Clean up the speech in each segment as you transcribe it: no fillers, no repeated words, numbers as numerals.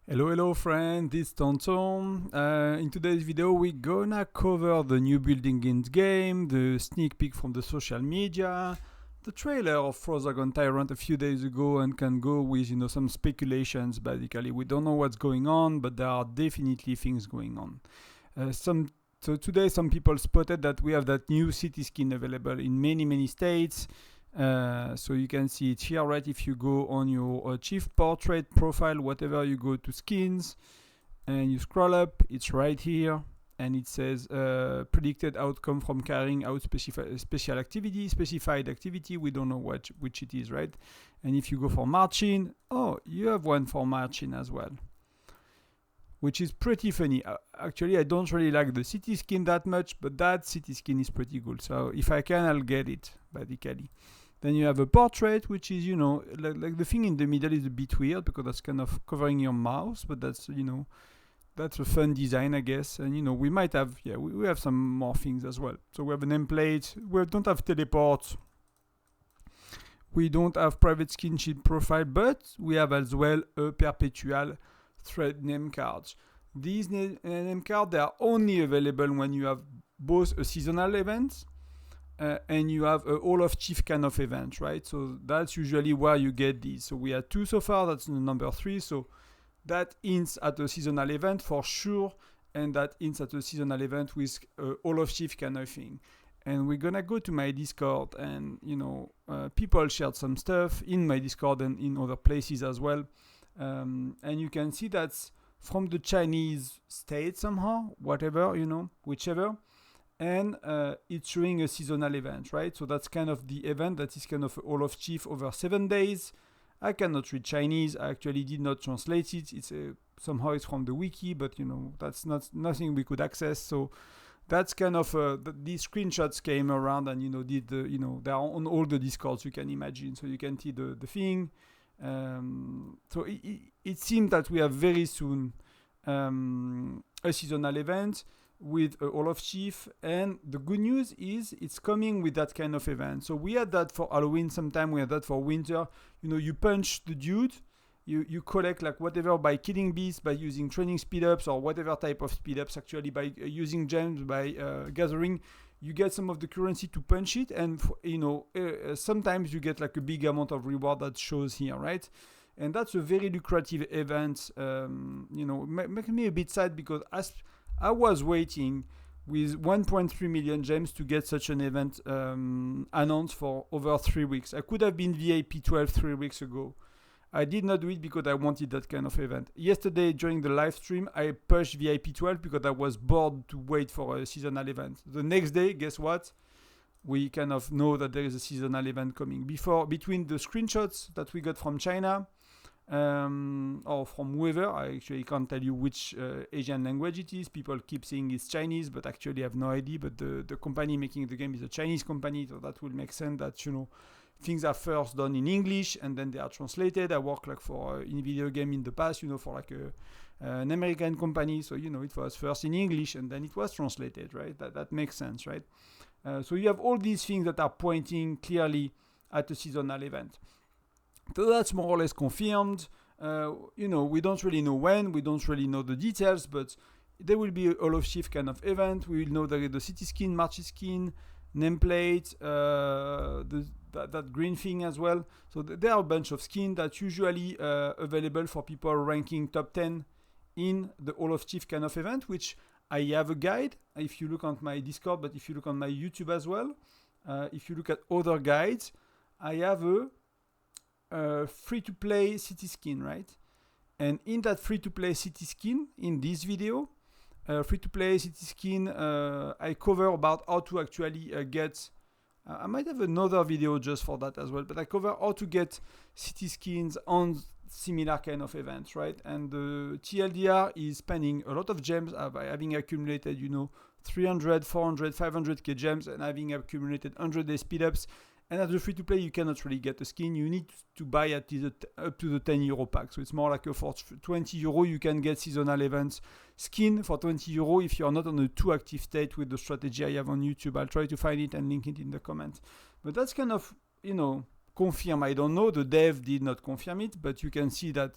Hello friend, this is Tonton. In today's video we're gonna cover the new building in game, the sneak peek from the social media, the trailer of Frozagon Tyrant a few days ago, and can go with some speculations. Basically, we don't know what's going on, but there are definitely things going on. So today some people spotted that we have that new city skin available in many states. So you can see it here, right? If you go on your chief portrait profile, whatever, you go to skins and you scroll up, it's right here, and it says predicted outcome from carrying out specified activity. We don't know which it is, right? And if you go for marching, oh, you have one for marching as well, which is pretty funny. Actually, I don't really like the city skin that much, but that city skin is pretty cool. So if I can, I'll get it, basically. Then you have a portrait, which is, like the thing in the middle is a bit weird because that's kind of covering your mouse, but that's a fun design, I guess. And, we might have, we have some more things as well. So we have a nameplate. We don't have teleports. We don't have private skin sheet profile, but we have as well a perpetual thread name cards. These name cards, they are only available when you have both a seasonal event and you have a Hall of Chief kind of event, right? So that's usually where you get these. So we had 2 so far, that's the number 3. So that hints at a seasonal event for sure, and that hints at a seasonal event with a Hall of Chief kind of thing. And we're gonna go to my Discord, and people shared some stuff in my Discord and in other places as well. And you can see that's from the Chinese state somehow, whatever, whichever. And it's showing a seasonal event, right? So that's kind of the event that is kind of Hall of Chief over 7 days. I cannot read Chinese. I actually did not translate it. It's somehow it's from the wiki, but that's nothing we could access. So that's kind of these screenshots came around and they're on all the Discords you can imagine. So you can see the thing. So it seems that we have very soon a seasonal event with Hall of Chief, and the good news is it's coming with that kind of event. So we had that for Halloween sometime, we had that for winter. You punch the dude, you collect like whatever by killing beasts, by using training speed ups or whatever type of speed ups, actually by using gems, by gathering, you get some of the currency to punch it, and sometimes you get like a big amount of reward that shows here, right? And that's a very lucrative event. Making me a bit sad because as I was waiting with 1.3 million gems to get such an event announced for over 3 weeks. I could have been VIP 12 3 weeks ago. I did not do it because I wanted that kind of event. Yesterday during the live stream, I pushed VIP 12 because I was bored to wait for a seasonal event. The next day, guess what? We kind of know that there is a seasonal event coming. Between the screenshots that we got from China, or from whoever, I actually can't tell you which Asian language it is. People keep saying it's Chinese, but actually I have no idea. But the company making the game is a Chinese company, so that will make sense that things are first done in English and then they are translated. I worked like for in video game in the past, for like an American company, so it was first in English and then it was translated, right? That makes sense, right? So you have all these things that are pointing clearly at a seasonal event. So that's more or less confirmed. We don't really know when, we don't really know the details, but there will be a Hall of Chief kind of event. We will know there is the city skin, march skin, nameplate, that green thing as well. So there are a bunch of skins that usually available for people ranking top 10 in the Hall of Chief kind of event, which I have a guide if you look on my Discord, but if you look on my YouTube as well, if you look at other guides, I have a free-to-play city skin, right? And in that free-to-play city skin, in this video, free-to-play city skin, I cover about how to actually get. I might have another video just for that as well, but I cover how to get city skins on similar kind of events, right? And the TLDR is spending a lot of gems by having accumulated, 300, 400, 500k gems, and having accumulated 100 day speed ups. And as a free-to-play, you cannot really get a skin. You need to buy at least up to the 10 euro pack. So it's more like for 20 euro, you can get seasonal events skin for 20 euro if you're not on a too active state with the strategy I have on YouTube. I'll try to find it and link it in the comments. But that's kind of, confirm. I don't know. The dev did not confirm it, but you can see that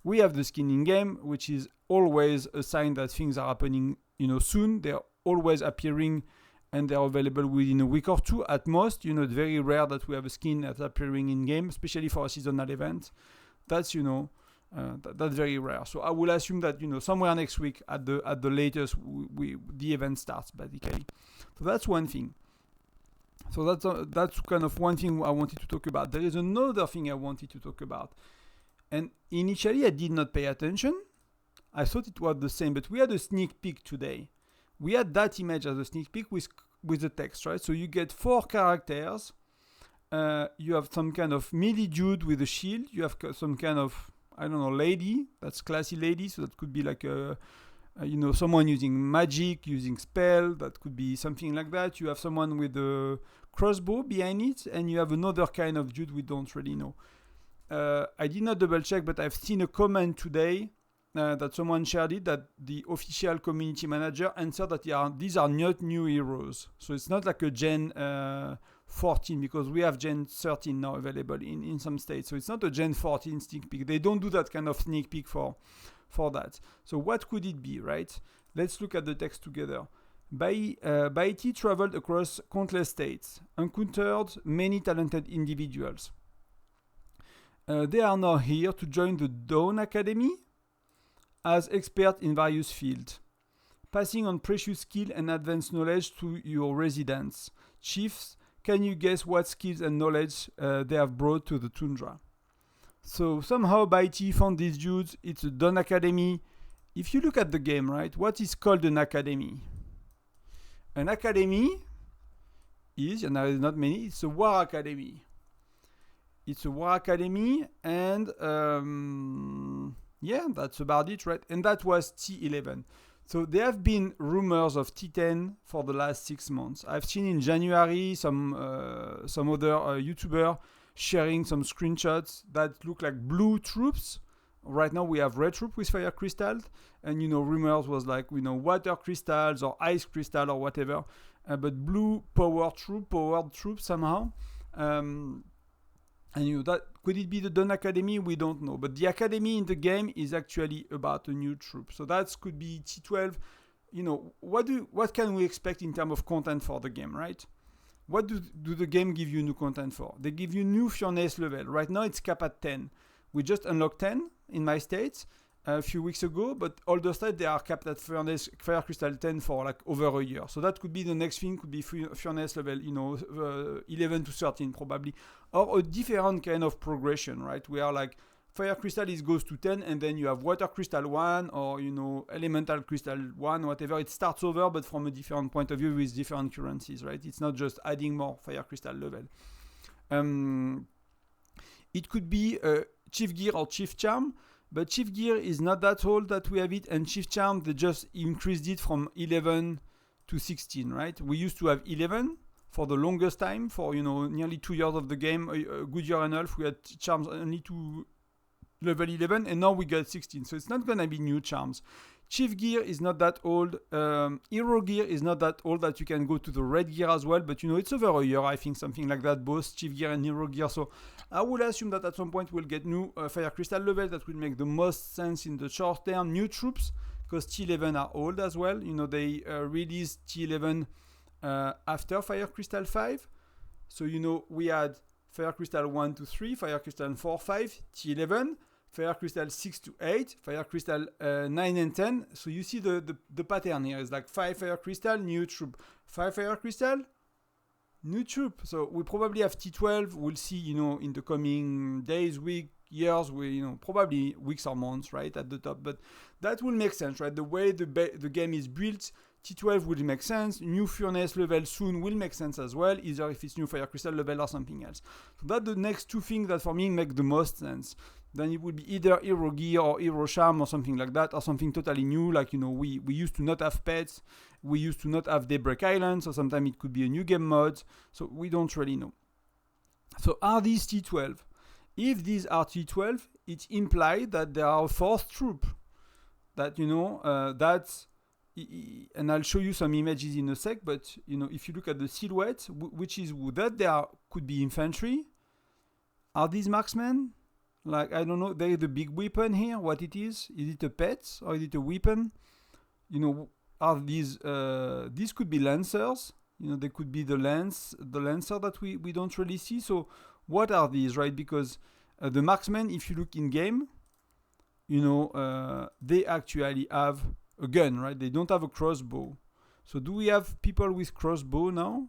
we have the skin in game, which is always a sign that things are happening, soon. They're always appearing and they're available within a week or two at most. It's very rare that we have a skin that's appearing in game, especially for a seasonal event. That's that's very rare. So I will assume that somewhere next week at the latest the event starts basically. So that's one thing. So that's kind of one thing I wanted to talk about. There is another thing I wanted to talk about. And initially I did not pay attention. I thought it was the same, but we had a sneak peek today. We had that image as a sneak peek with the text, right? So you get 4 characters. You have some kind of melee dude with a shield. You have some kind of, I don't know, lady. That's classy lady. So that could be like someone using magic, using spell. That could be something like that. You have someone with a crossbow behind it, and you have another kind of dude we don't really know. I did not double check, but I've seen a comment today that someone shared it, that the official community manager answered that these are not new heroes. So it's not like a Gen 14, because we have Gen 13 now available in some states. So it's not a Gen 14 sneak peek. They don't do that kind of sneak peek for that. So what could it be, right? Let's look at the text together. Baiti traveled across countless states, encountered many talented individuals. They are now here to join the Dawn Academy as experts in various fields, passing on precious skill and advanced knowledge to your residents. Chiefs, can you guess what skills and knowledge they have brought to the tundra? So somehow Baiti found these dudes. It's a Dawn Academy. If you look at the game, right, what is called an academy? An academy is, and there is not many, it's a war academy. It's a war academy, and yeah, that's about it, right? And that was T11. So there have been rumors of T10 for the last 6 months. I've seen in January some other YouTuber sharing some screenshots that look like blue troops. Right now we have red troop with fire crystal, and rumors was like water crystals or ice crystal or whatever, but blue powered troop somehow. And that could it be the Dawn Academy? We don't know. But the academy in the game is actually about a new troop. So that could be T12. What can we expect in terms of content for the game, right? What do the game give you new content for? They give you new furnace level. Right now it's capped at 10. We just unlocked 10 in my states a few weeks ago, but all the states they are capped at fire crystal 10 for like over a year. So that could be the next thing, could be furnace level 11 to 13 probably, or a different kind of progression, right? We are like fire crystal goes to 10, and then you have water crystal 1 or elemental crystal 1, whatever. It starts over, but from a different point of view with different currencies, right? It's not just adding more fire crystal level. It could be Chief Gear or Chief Charm. But Chief Gear is not that old that we have it, and Chief Charm, they just increased it from 11 to 16, right? We used to have 11 for the longest time, for nearly 2 years of the game, a good year and a half. We had charms only to level 11, and now we got 16. So it's not gonna be new charms. Chief Gear is not that old. Hero Gear is not that old that you can go to the Red Gear as well, but it's over a year, I think, something like that, both Chief Gear and Hero Gear. So I would assume that at some point we'll get new Fire Crystal levels that will make the most sense in the short term. New troops, because T11 are old as well. They released T11 after Fire Crystal 5. So we had Fire Crystal 1 to 3, Fire Crystal 4, 5, T11. Fire Crystal 6 to 8, Fire Crystal 9 and 10. So you see the pattern here. It's like 5 Fire Crystal, new troop. 5 Fire Crystal, new troop. So we probably have T12. We'll see, in the coming days, weeks, years, probably weeks or months, right, at the top. But that will make sense, right? The way the game is built, T12 will make sense. New Furnace level soon will make sense as well, either if it's new Fire Crystal level or something else. So that's the next two things that for me make the most sense. Then it would be either Hero Gear or Hero Charm or something like that, or something totally new, like, we used to not have pets, we used to not have Daybreak Island, so sometimes it could be a new game mode, so we don't really know. So are these T12? If these are T12, it implies that there are a fourth troop, that, that's, and I'll show you some images in a sec, but, if you look at the silhouette, which is that there could be infantry. Are these marksmen? Like, I don't know, there is a big weapon here. What it is? Is it a pet or is it a weapon? You know, are these, these could be lancers. You know, they could be the lancer that we don't really see. So what are these, right? Because the marksmen, if you look in game, you know, they actually have a gun, right? They don't have a crossbow. So do we have people with crossbow now?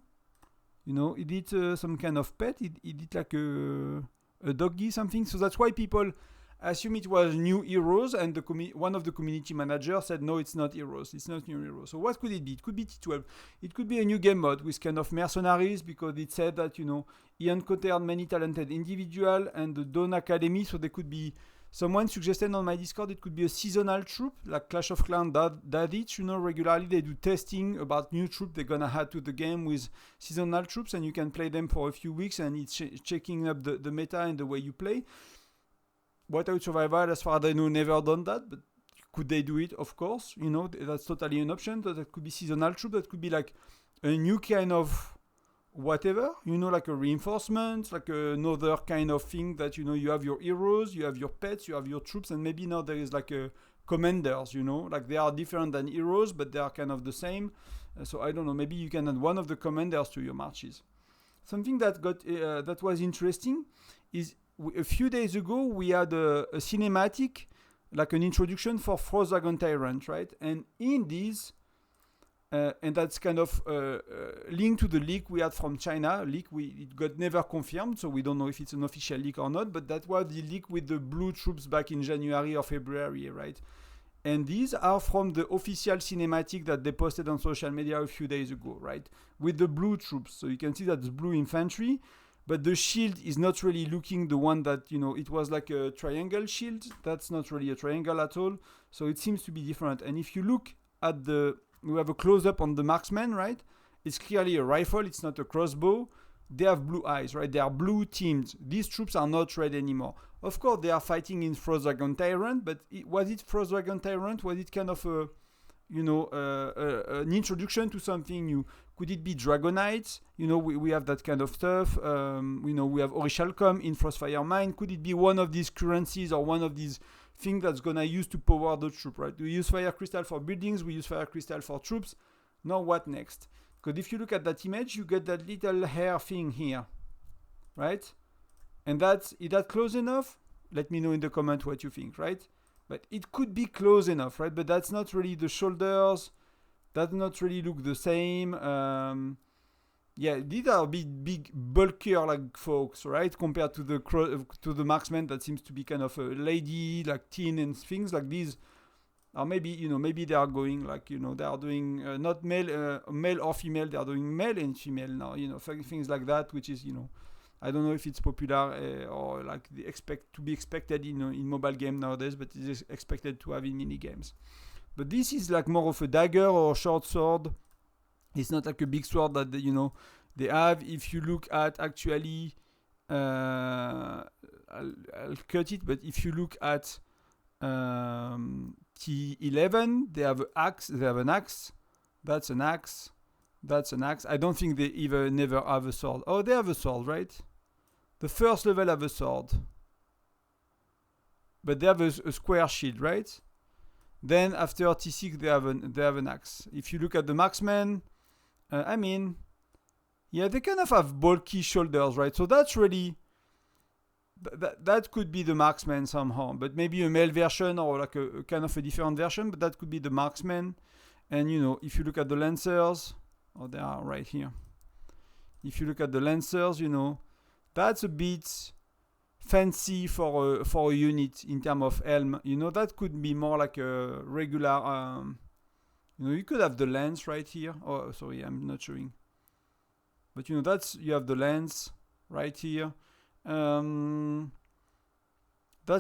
You know, is it some kind of pet? Is it like a doggy, something? So that's why people assume it was new heroes, and one of the community managers said, no, it's not heroes. It's not new heroes. So what could it be? It could be T12. It could be a new game mode with kind of mercenaries, because it said that, you know, he encountered many talented individuals and the Dawn Academy. So there could be, someone suggested on my Discord, it could be a seasonal troop, like Clash of Clans did it, you know, regularly. They do testing about new troops they're gonna add to the game with seasonal troops, and you can play them for a few weeks, and it's checking up the meta and the way you play. Whiteout Survival, as far as I know, never done that, but could they do it? Of course, you know, that's totally an option. That could be seasonal troop, that could be like a new kind of whatever, you know, like a reinforcement, like another kind of thing that, you know, you have your heroes, you have your pets, you have your troops, and maybe now there is like a commanders, you know, like they are different than heroes, but they are kind of the same. So I don't know, maybe you can add one of the commanders to your marches. Something that got that was interesting is a few days ago we had a cinematic, like an introduction for Frost Dragon Tyrant, right? And in this, and that's kind of linked to the leak we had from China. It got never confirmed, so we don't know if it's an official leak or not, but that was the leak with the blue troops back in January or February, right? And these are from the official cinematic that they posted on social media a few days ago, right? With the blue troops. So you can see that's blue infantry, but the shield is not really looking the one that, you know, it was like a triangle shield. That's not really a triangle at all. So it seems to be different. And if you look at we have a close-up on the marksman, right? It's clearly a rifle. It's not a crossbow. They have blue eyes, right? They are blue teamed. These troops are not red anymore. Of course, they are fighting in Frost Dragon Tyrant, but was it Frost Dragon Tyrant? Was it kind of a, you know, an introduction to something new? Could it be Dragonites? You know, we have that kind of stuff. You know, we have Orichalcum in Frostfire Mine. Could it be one of these currencies or one of these things that's gonna use to power the troop, right? We use Fire Crystal for buildings. We use Fire Crystal for troops. Now what next? Because if you look at that image, you get that little hair thing here, right? And is that close enough? Let me know in the comment what you think, right? But it could be close enough, right? But that's not really the shoulders. Does not really look the same. Yeah, these are big bulkier like folks, right? Compared to the marksman that seems to be kind of a lady, like teen and things like these. Or maybe, you know, maybe they are going like, you know, they are doing not male or female. They are doing male and female now, you know, things like that, which is, you know, I don't know if it's popular or like to be expected in mobile game nowadays, but it is expected to have in mini games. But this is like more of a dagger or a short sword. It's not like a big sword that you know they have. If you look at actually, I'll cut it. But if you look at T11, they have an axe. They have an axe. That's an axe. That's an axe. I don't think they never have a sword. Oh, they have a sword, right? The first level have a sword, but they have a square shield, right? Then after T6 they have an axe. If you look at the marksman, I mean, yeah, they kind of have bulky shoulders, right? So that's really that could be the marksman somehow, but maybe a male version or like a kind of a different version. But that could be the marksman. And you know, if you look at the lancers, oh, they are right here. If you look at the lancers, you know, that's a bit fancy for a unit in terms of helm. You know, that could be more like a regular. You know, you could have the lance right here. Oh, sorry, I'm not showing. But you know, you have the lance right here. That's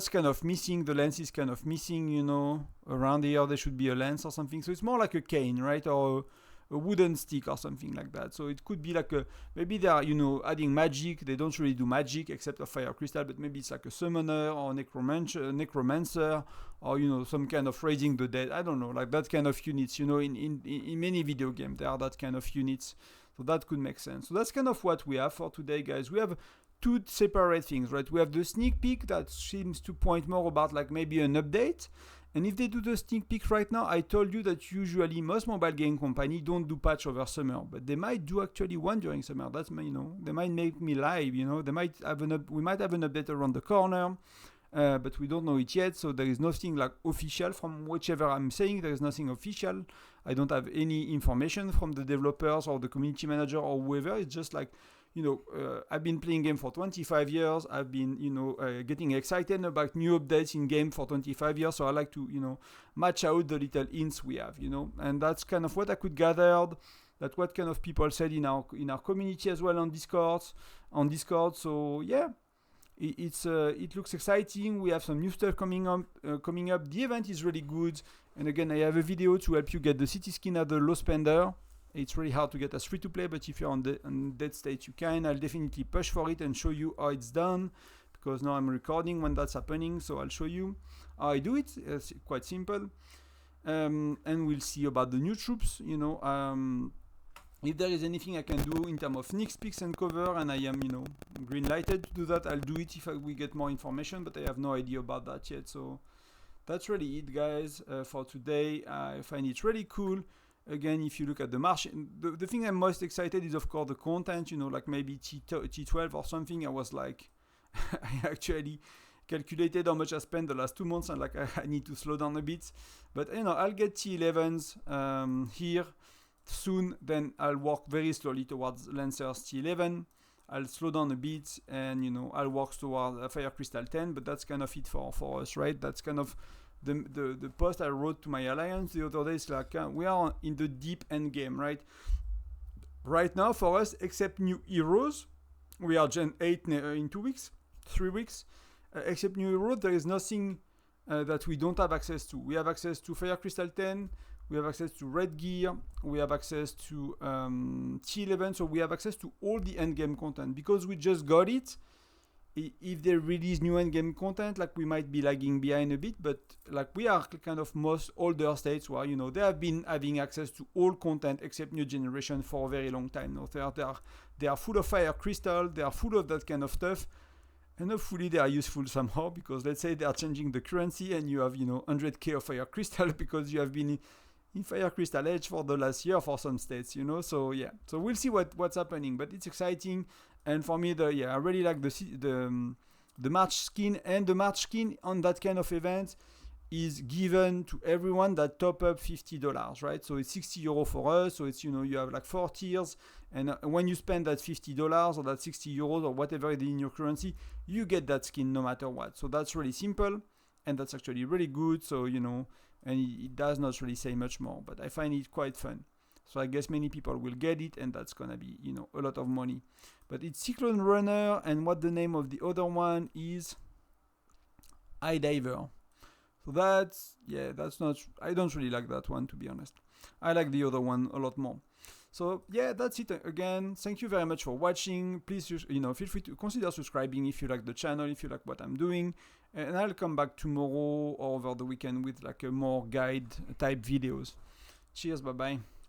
kind of missing. The lance is kind of missing. You know, around here there should be a lance or something. So it's more like a cane, right, or a wooden stick or something like that. So it could be like maybe they are, you know, adding magic. They don't really do magic except a fire crystal, but maybe it's like a summoner or necromancer, or you know, some kind of raising the dead. I don't know, like that kind of units. You know, in many video games there are that kind of units. So that could make sense. So that's kind of what we have for today, guys. We have two separate things, right? We have the sneak peek that seems to point more about like maybe an update. And if they do the sneak peek right now, I told you that usually most mobile game companies don't do patch over summer, but they might do actually one during summer. That's, you know, they might make me live, you know, they might have we might have an update around the corner, but we don't know it yet. So there is nothing like official from whichever I'm saying. There is nothing official. I don't have any information from the developers or the community manager or whoever. It's just like, you know, I've been playing game for 25 years. I've been, you know, getting excited about new updates in game for 25 years. So I like to, you know, match out the little hints we have, you know, and that's kind of what I could gather. That's what kind of people said in our community as well on Discord. So yeah, it looks exciting. We have some new stuff coming up. The event is really good. And again, I have a video to help you get the city skin at the low spender. It's really hard to get as free to play, but if you're on Dead State, you can. I'll definitely push for it and show you how it's done, because now I'm recording when that's happening, so I'll show you how I do it. It's quite simple. And we'll see about the new troops, you know. If there is anything I can do in terms of sneak peeks and cover, and I am, you know, green lighted to do that, I'll do it if we get more information, but I have no idea about that yet. So that's really it, guys, for today. I find it really cool. Again, if you look at the march, the thing I'm most excited is, of course, the content, you know, like maybe T12 or something. I was like, I actually calculated how much I spent the last 2 months, and like I need to slow down a bit. But, you know, I'll get T11s here soon. Then I'll work very slowly towards Lancer's T11. I'll slow down a bit, and, you know, I'll work toward Fire Crystal 10. But that's kind of it for us, right? That's kind of the post I wrote to my alliance the other day. Is like, we are in the deep end game, right? Right now, for us, except new heroes, we are Gen 8 in 2 weeks, 3 weeks. Except new heroes, there is nothing that we don't have access to. We have access to Fire Crystal 10, we have access to Red Gear, we have access to T11, so we have access to all the endgame content. Because we just got it, if they release new endgame content, like, we might be lagging behind a bit, but like, we are kind of most older states where, you know, they have been having access to all content except new generation for a very long time now. They are full of Fire Crystal, they are full of that kind of stuff, and hopefully they are useful somehow, because let's say they are changing the currency and you have, you know, 100k of Fire Crystal because you have been in Fire Crystal Edge for the last year for some states, you know. So yeah, so we'll see what's happening, but it's exciting. And for me, I really like the March skin, and the March skin on that kind of event is given to everyone that top up $50, right? So it's €60 for us. So it's, you know, you have like 4 tiers, and when you spend that $50 or that €60 or whatever it is in your currency, you get that skin no matter what. So that's really simple, and that's actually really good. So, you know, and it does not really say much more, but I find it quite fun. So I guess many people will get it, and that's gonna be, you know, a lot of money. But it's Cyclone Runner, and what the name of the other one is, Eye Diver. So that's not, I don't really like that one, to be honest. I like the other one a lot more. So yeah, that's it again. Thank you very much for watching. Please, you know, feel free to consider subscribing if you like the channel, if you like what I'm doing. And I'll come back tomorrow or over the weekend with like a more guide type videos. Cheers, bye bye.